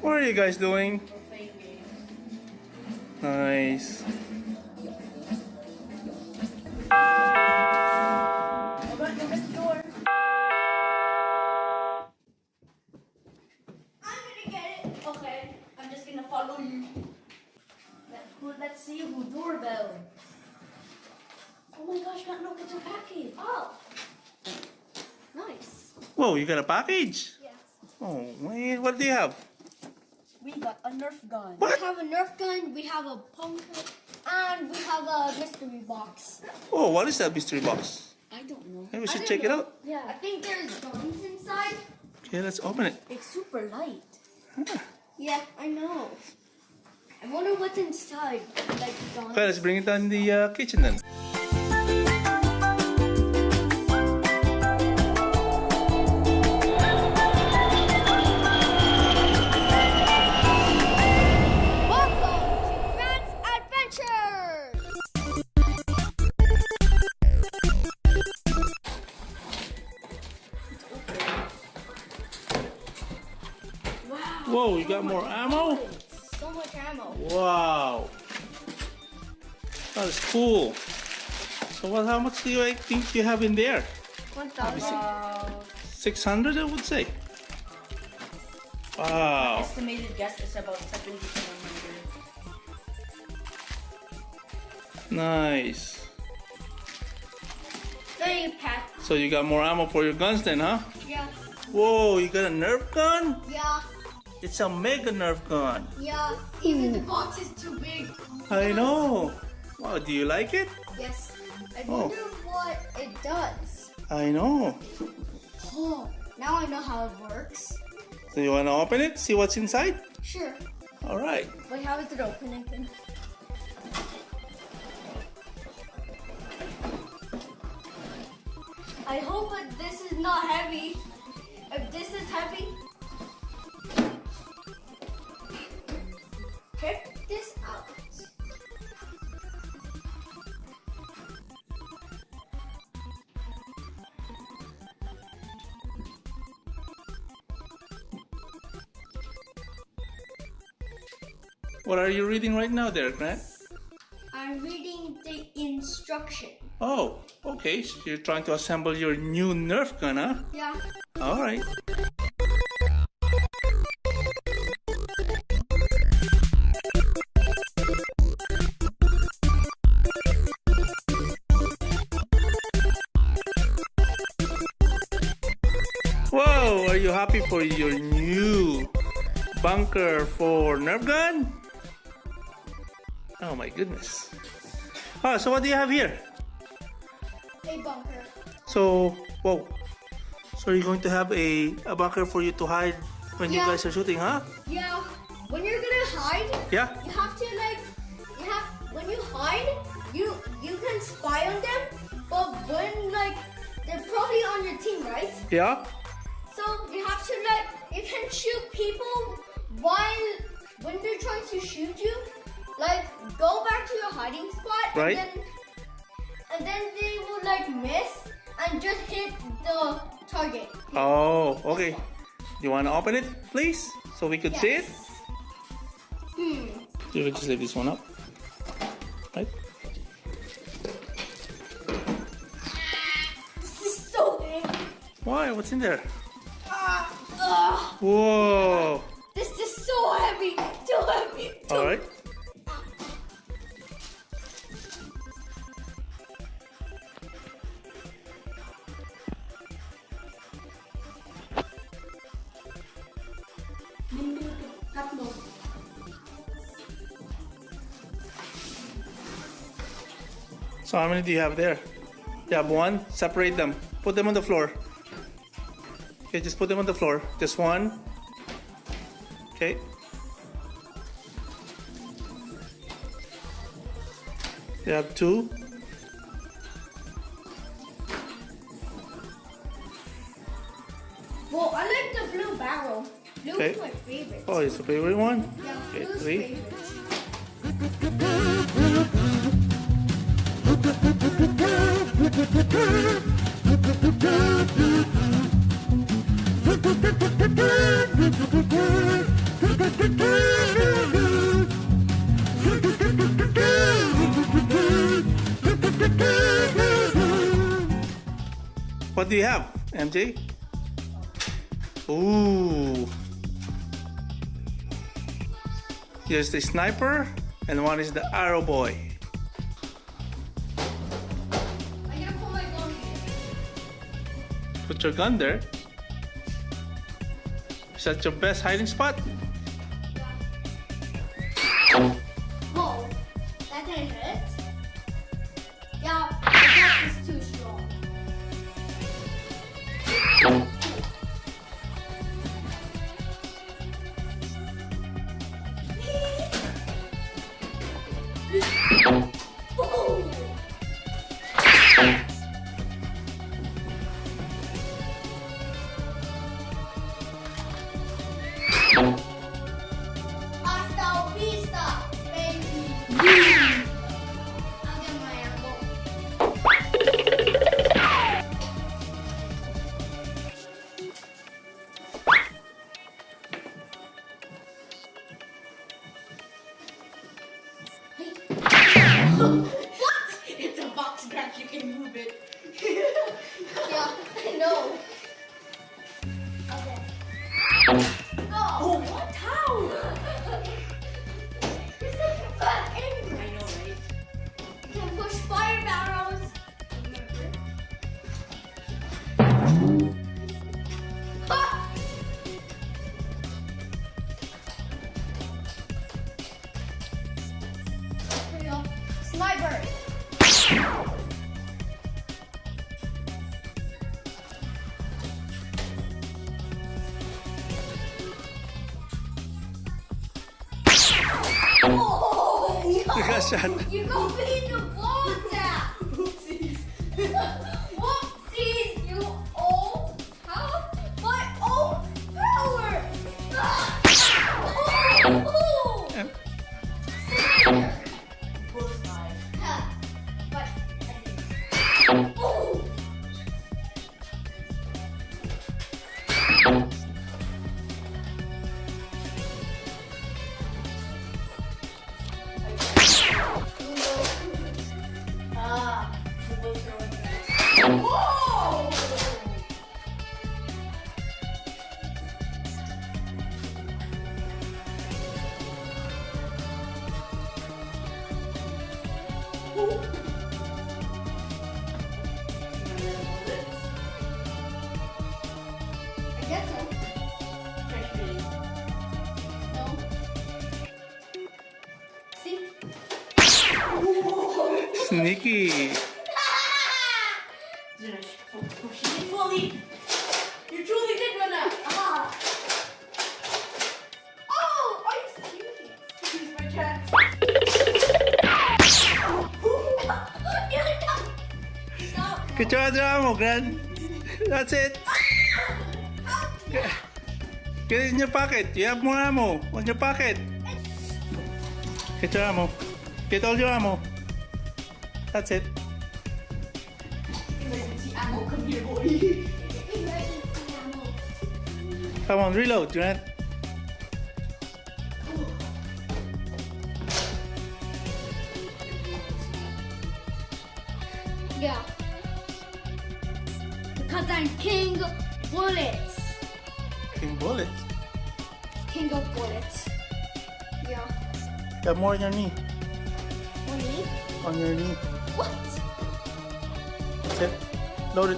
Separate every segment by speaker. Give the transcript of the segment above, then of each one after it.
Speaker 1: What are you guys doing? Nice.
Speaker 2: Open the door. I'm gonna get it. Okay, I'm just gonna follow you. Let's see who doorbell. Oh my gosh, got no kitchen package. Oh, nice.
Speaker 1: Whoa, you got a package?
Speaker 2: Yes.
Speaker 1: Oh man, what do you have?
Speaker 2: We got a Nerf gun.
Speaker 1: What?
Speaker 2: We have a Nerf gun, we have a BUNKR, and we have a mystery box.
Speaker 1: Oh, what is that mystery box?
Speaker 2: I don't know.
Speaker 1: Maybe we should check it out.
Speaker 2: Yeah. I think there's guns inside.
Speaker 1: Okay, let's open it.
Speaker 2: It's super light.
Speaker 1: Huh.
Speaker 2: Yeah, I know. I wonder what's inside. Like guns.
Speaker 1: Okay, let's bring it down the kitchen then. Whoa, you got more ammo?
Speaker 2: So much ammo.
Speaker 1: Wow. That is cool. So how much do you think you have in there?
Speaker 2: 1,000.
Speaker 1: 600, I would say. Wow.
Speaker 3: Estimated guess is about 70 to 100.
Speaker 1: Nice.
Speaker 2: There you, Pat.
Speaker 1: So you got more ammo for your guns then, huh?
Speaker 2: Yeah.
Speaker 1: Whoa, you got a Nerf gun?
Speaker 2: Yeah.
Speaker 1: It's a mega Nerf gun.
Speaker 2: Yeah. Even the box is too big.
Speaker 1: I know. Wow, do you like it?
Speaker 2: Yes. I
Speaker 1: Oh.
Speaker 2: wonder what it does.
Speaker 1: I know.
Speaker 2: Oh, now I know how it works.
Speaker 1: So you want to open it? See what's inside?
Speaker 2: Sure.
Speaker 1: All right.
Speaker 2: Wait, how is it opening then? I hope that this is not heavy. If this is heavy, check this out.
Speaker 1: What are you reading right now there, Grant?
Speaker 2: I'm reading the instruction.
Speaker 1: Oh, okay. So you're trying to assemble your new Nerf gun, huh?
Speaker 2: Yeah.
Speaker 1: All right. Whoa, are you happy for your new bunker for Nerf gun? Oh my goodness. Oh, so what do you have here?
Speaker 2: A bunker.
Speaker 1: So, whoa. So you're going to have a bunker for you to hide when you
Speaker 2: Yeah.
Speaker 1: guys are shooting, huh?
Speaker 2: Yeah. When you're gonna hide,
Speaker 1: Yeah?
Speaker 2: you have to when you hide, you can spy on them, but when they're probably on your team, right?
Speaker 1: Yeah?
Speaker 2: So you have to you can shoot people when they're trying to shoot you. Like go back to your hiding spot,
Speaker 1: Right.
Speaker 2: and then they will miss and just hit the target.
Speaker 1: Oh, okay. You want to open it, please? So we could see it? You could just leave this one up. Right?
Speaker 2: This is so big.
Speaker 1: Why? What's in there?
Speaker 2: Ugh.
Speaker 1: Whoa.
Speaker 2: This is so heavy. Too heavy.
Speaker 1: All right. So how many do you have there? You have one. Separate them. Put them on the floor. Okay, just put them on the floor. Just one. Okay. You have two.
Speaker 2: Well, I like the blue barrel. Blue
Speaker 1: Okay.
Speaker 2: is my favorite.
Speaker 1: Oh, it's your favorite one?
Speaker 2: Yeah,
Speaker 1: Okay,
Speaker 2: blue's
Speaker 1: three.
Speaker 2: favorite.
Speaker 1: do you have, MJ? Ooh. Here's the sniper, and one is the arrow boy.
Speaker 2: I'm gonna put my gun here.
Speaker 1: Put your gun there. Is that your best hiding spot?
Speaker 2: Whoa, that didn't hit. Yeah, the gas is too strong. Oh. Hasta vista, baby. I'll get my ammo. What?
Speaker 3: It's a box back, you can move it.
Speaker 2: Yeah, I know. Okay.
Speaker 3: Oh, what? How?
Speaker 2: You're such a fat angry.
Speaker 3: I know, right?
Speaker 2: You can push fire barrels. Ah! Here we go. Sniper. Oh!
Speaker 1: You got shot.
Speaker 2: You go beat the balls out.
Speaker 3: Oopsies.
Speaker 2: Whoopsies, you old power, my own power. Ah! Oh!
Speaker 3: Bullseye.
Speaker 2: Huh. But I didn't. Oh!
Speaker 3: Ah, the bullseye was nice.
Speaker 2: Whoa! I guess so.
Speaker 3: Fresh fitting.
Speaker 2: No. See?
Speaker 1: Sneaky.
Speaker 3: Did I push it in fully? You truly did run out.
Speaker 2: Ah. Oh, are you serious?
Speaker 3: Use my cat.
Speaker 2: Stop.
Speaker 1: Good job, ammo, Gran. That's it. Get it in your pocket. You have more ammo on your pocket. Get your ammo. Get all your ammo. That's it.
Speaker 3: Emergency ammo, come here, boy.
Speaker 2: Emergency ammo.
Speaker 1: Come on, reload, Grant.
Speaker 2: Yeah. Because I'm King Bullets.
Speaker 1: King bullets.
Speaker 2: King of Bullets. Yeah.
Speaker 1: You have more on your knee.
Speaker 2: On me?
Speaker 1: On your knee.
Speaker 2: What?
Speaker 1: That's it. Load it.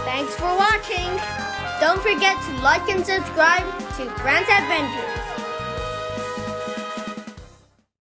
Speaker 2: Thanks for watching. Don't forget to like and subscribe to Grant's Adventures.